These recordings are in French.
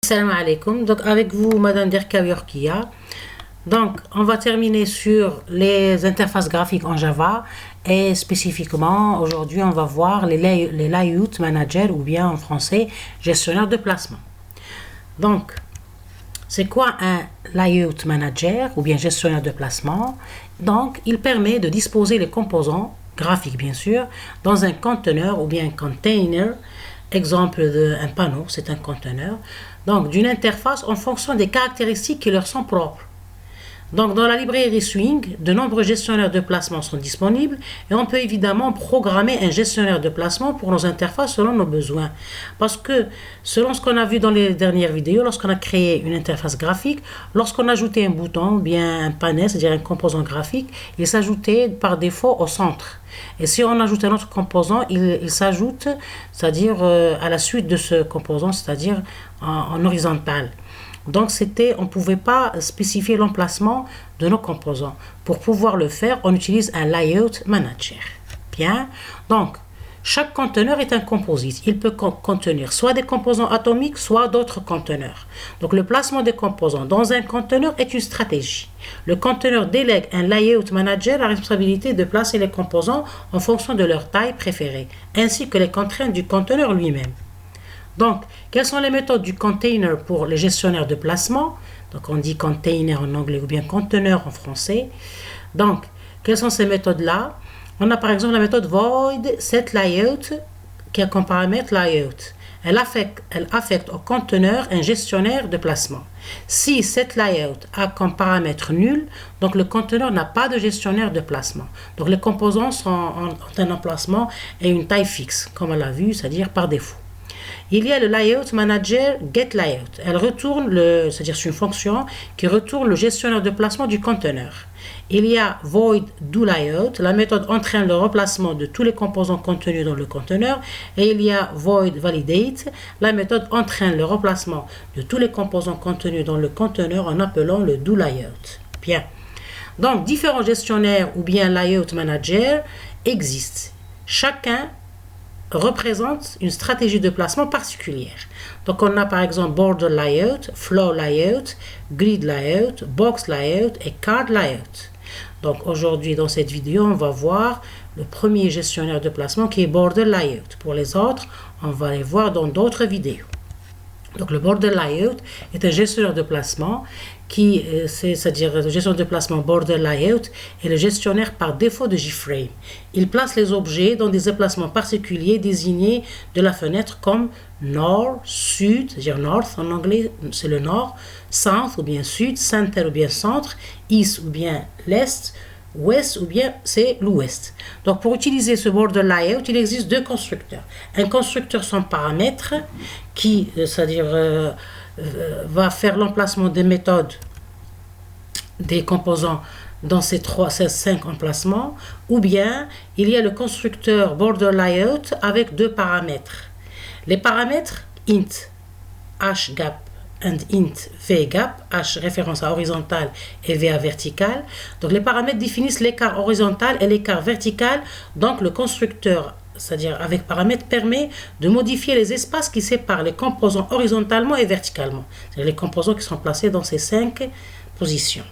Salam alaikum. Donc avec vous Madame Derkawi Orkia. Donc on va terminer sur les interfaces graphiques en Java et spécifiquement aujourd'hui on va voir les layout manager ou bien en français gestionnaire de placement. Donc c'est quoi un layout manager ou bien gestionnaire de placement? Donc il permet de disposer les composants graphiques bien sûr dans un conteneur ou bien un container. Exemple d'un panneau, c'est un conteneur. Donc, d'une interface en fonction des caractéristiques qui leur sont propres. Donc, dans la librairie Swing, de nombreux gestionnaires de placement sont disponibles et on peut évidemment programmer un gestionnaire de placement pour nos interfaces selon nos besoins. Parce que, selon ce qu'on a vu dans les dernières vidéos, lorsqu'on a créé une interface graphique, lorsqu'on ajoutait un bouton, bien un panel, c'est-à-dire un composant graphique, il s'ajoutait par défaut au centre. Et si on ajoute un autre composant, il s'ajoute, c'est-à-dire à la suite de ce composant, c'est-à-dire en horizontal. Donc on ne pouvait pas spécifier l'emplacement de nos composants. Pour pouvoir le faire, on utilise un layout manager. Bien. Donc, chaque conteneur est un composite. Il peut contenir soit des composants atomiques, soit d'autres conteneurs. Donc, le placement des composants dans un conteneur est une stratégie. Le conteneur délègue un layout manager la responsabilité de placer les composants en fonction de leur taille préférée, ainsi que les contraintes du conteneur lui-même. Donc, quelles sont les méthodes du container pour les gestionnaires de placement? Donc, on dit container en anglais ou bien conteneur en français. Donc, quelles sont ces méthodes-là? On a par exemple la méthode void setLayout qui a comme paramètre layout. Elle affecte au conteneur un gestionnaire de placement. Si setLayout a comme paramètre nul, donc le conteneur n'a pas de gestionnaire de placement. Donc les composants ont un emplacement et une taille fixe, comme on l'a vu, c'est-à-dire par défaut. Il y a le layout manager getLayout. Elle retourne c'est-à-dire c'est une fonction qui retourne le gestionnaire de placement du conteneur. Il y a void doLayout. La méthode entraîne le remplacement de tous les composants contenus dans le conteneur. Et il y a void validate. La méthode entraîne le remplacement de tous les composants contenus dans le conteneur en appelant le doLayout. Bien. Donc différents gestionnaires ou bien layout manager existent. Chacun représente une stratégie de placement particulière. Donc on a par exemple border layout, flow layout, grid layout, box layout et card layout. Donc aujourd'hui dans cette vidéo on va voir le premier gestionnaire de placement qui est border layout. Pour les autres on va les voir dans d'autres vidéos. Donc le border layout est un gestionnaire de placement c'est-à-dire le gestionnaire de placement border layout est le gestionnaire par défaut de JFrame. Il place les objets dans des emplacements particuliers désignés de la fenêtre comme nord, sud, c'est-à-dire north en anglais c'est le nord, south ou bien sud, center ou bien centre, east ou bien l'est, ouest ou bien c'est l'ouest. Donc pour utiliser ce border layout, il existe deux constructeurs. Un constructeur sans paramètres qui, c'est-à-dire va faire l'emplacement des méthodes des composants dans ces 5 emplacements, ou bien il y a le constructeur border layout avec deux paramètres. Les paramètres int hgap and int vgap, h référence à horizontal et v à vertical. Donc les paramètres définissent l'écart horizontal et l'écart vertical. Donc le constructeur, c'est-à-dire avec paramètres, permet de modifier les espaces qui séparent les composants horizontalement et verticalement. C'est-à-dire les composants qui sont placés dans ces 5 positions.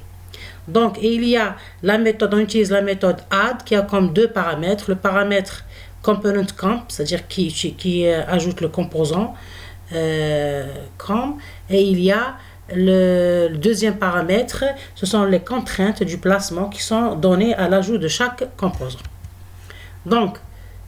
Donc il y a la méthode, on utilise la méthode add qui a comme deux paramètres. Le paramètre component comp, c'est-à-dire qui ajoute le composant comp, et il y a le deuxième paramètre, ce sont les contraintes du placement qui sont données à l'ajout de chaque composant. Donc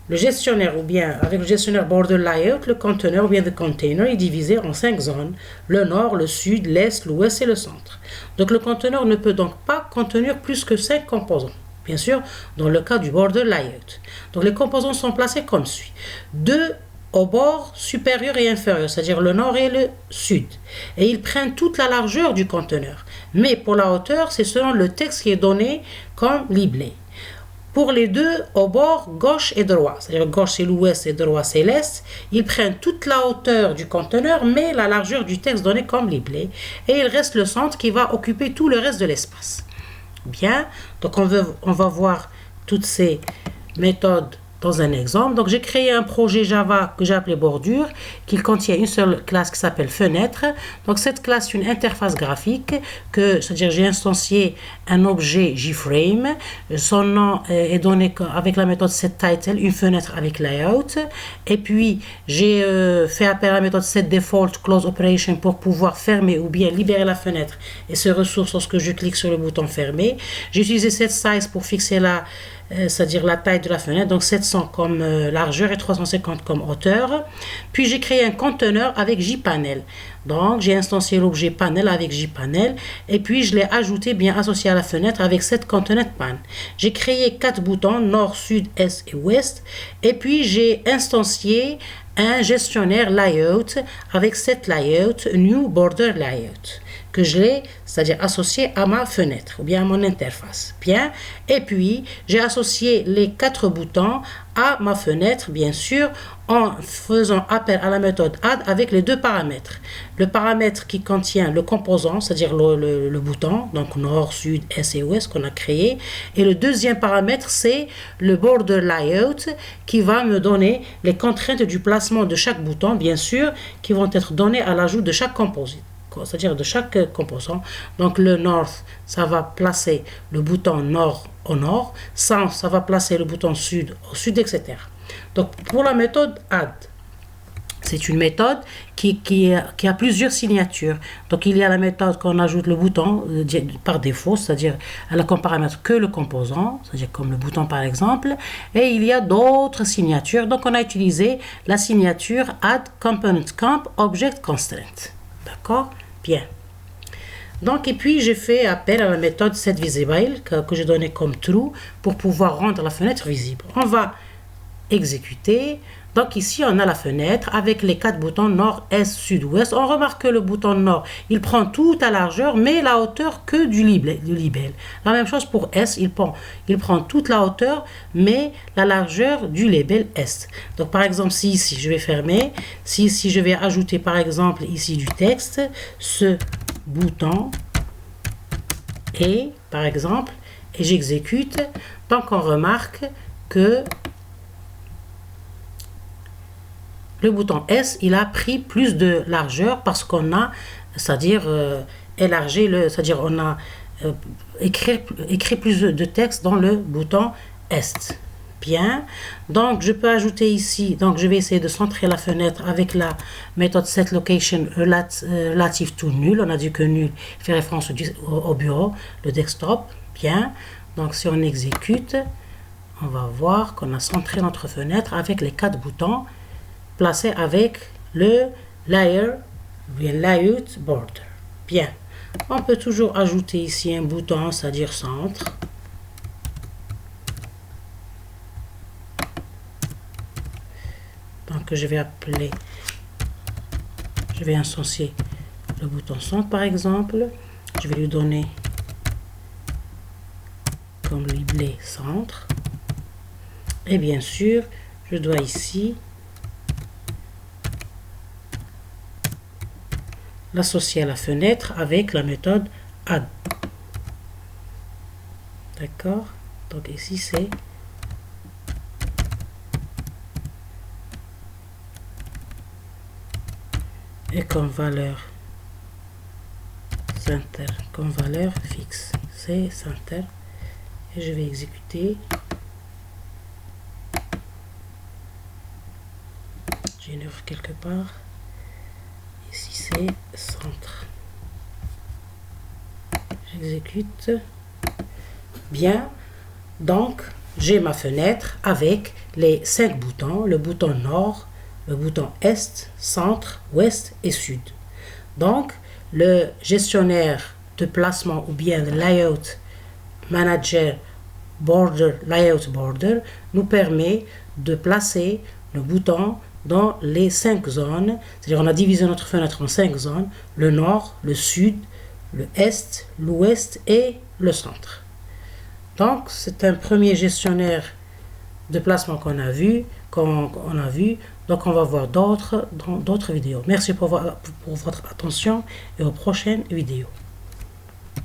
le gestionnaire ou bien avec le gestionnaire border layout, le conteneur ou bien le container est divisé en 5 zones, le nord, le sud, l'est, l'ouest et le centre. Donc le conteneur ne peut donc pas contenir plus que 5 composants, bien sûr dans le cas du border layout. Donc les composants sont placés comme suit: 2 au bord supérieur et inférieur, c'est-à-dire le nord et le sud, et ils prennent toute la largeur du conteneur, mais pour la hauteur c'est selon le texte qui est donné comme libellé. Pour les deux au bord gauche et droit, c'est-à-dire gauche c'est l'ouest et droit c'est l'est, ils prennent toute la hauteur du conteneur mais la largeur du texte donné comme libellé, et il reste le centre qui va occuper tout le reste de l'espace. Bien, donc on va voir toutes ces méthodes dans un exemple. Donc j'ai créé un projet Java que j'ai appelé bordure, qui contient une seule classe qui s'appelle fenêtre. Donc cette classe est une interface graphique, c'est-à-dire j'ai instancié un objet JFrame. Son nom est donné avec la méthode setTitle, une fenêtre avec layout. Et puis j'ai fait appel à la méthode setDefault close operation pour pouvoir fermer ou bien libérer la fenêtre et ses ressources lorsque je clique sur le bouton fermer. J'ai utilisé setSize pour fixer c'est-à-dire la taille de la fenêtre, donc 700 comme largeur et 350 comme hauteur. Puis j'ai créé un conteneur avec JPanel. Donc j'ai instancié l'objet panel avec JPanel et puis je l'ai ajouté bien associé à la fenêtre avec setContenantPan. J'ai créé 4 boutons nord, sud, est et ouest et puis j'ai instancié un gestionnaire layout avec cette layout new border layout que je l'ai, c'est-à-dire associé à ma fenêtre ou bien à mon interface. Bien. Et puis, j'ai associé les 4 boutons à ma fenêtre, bien sûr, en faisant appel à la méthode add avec les 2 paramètres. Le paramètre qui contient le composant, c'est-à-dire le bouton, donc nord, sud, est et ouest qu'on a créé. Et le deuxième paramètre, c'est le border layout qui va me donner les contraintes du placement de chaque bouton, bien sûr, qui vont être données à l'ajout de chaque composite, c'est-à-dire de chaque composant. Donc le north, ça va placer le bouton nord au nord, south, ça va placer le bouton sud au sud, etc. Donc pour la méthode add, c'est une méthode qui a plusieurs signatures. Donc il y a la méthode qu'on ajoute le bouton par défaut, c'est-à-dire elle a comme paramètre que le composant, c'est-à-dire comme le bouton par exemple, et il y a d'autres signatures. Donc on a utilisé la signature add component comp object constraint. D'accord? Bien. Donc, et puis j'ai fait appel à la méthode setVisible que j'ai donnée comme true pour pouvoir rendre la fenêtre visible. On va exécuter. Donc ici on a la fenêtre avec les 4 boutons nord, est, sud, ouest. On remarque que le bouton nord, il prend toute la largeur mais la hauteur que du libelle. La même chose pour est, il prend toute la hauteur mais la largeur du label est. Donc par exemple si ici je vais fermer, si ici je vais ajouter par exemple ici du texte, ce bouton est par exemple, et j'exécute, donc on remarque que le bouton S, il a pris plus de largeur parce qu'on a, c'est-à-dire élargi c'est-à-dire on a écrit plus de texte dans le bouton Est. Bien. Donc je peux ajouter ici, donc je vais essayer de centrer la fenêtre avec la méthode setLocation relative to nul. On a dit que nul fait référence au bureau, le desktop. Bien. Donc si on exécute, on va voir qu'on a centré notre fenêtre avec les 4 boutons placé avec le layout border. Bien. On peut toujours ajouter ici un bouton, c'est-à-dire centre. Donc je vais instancier le bouton centre par exemple. Je vais lui donner comme libellé centre. Et bien sûr, je dois ici l'associer à la fenêtre avec la méthode add. D'accord? Donc ici c'est et comme valeur center, comme valeur fixe, c'est center. Et je vais exécuter. J'ai une erreur quelque part. Ici c'est centre. J'exécute. Bien. Donc j'ai ma fenêtre avec les 5 boutons, le bouton nord, le bouton est, centre, ouest et sud. Donc le gestionnaire de placement ou bien le layout manager border, layout border nous permet de placer le bouton dans les 5 zones, c'est-à-dire on a divisé notre fenêtre en 5 zones, le nord, le sud, le est, l'ouest et le centre. Donc c'est un premier gestionnaire de placement qu'on a vu, donc on va voir d'autres vidéos. Merci pour votre attention et aux prochaines vidéos.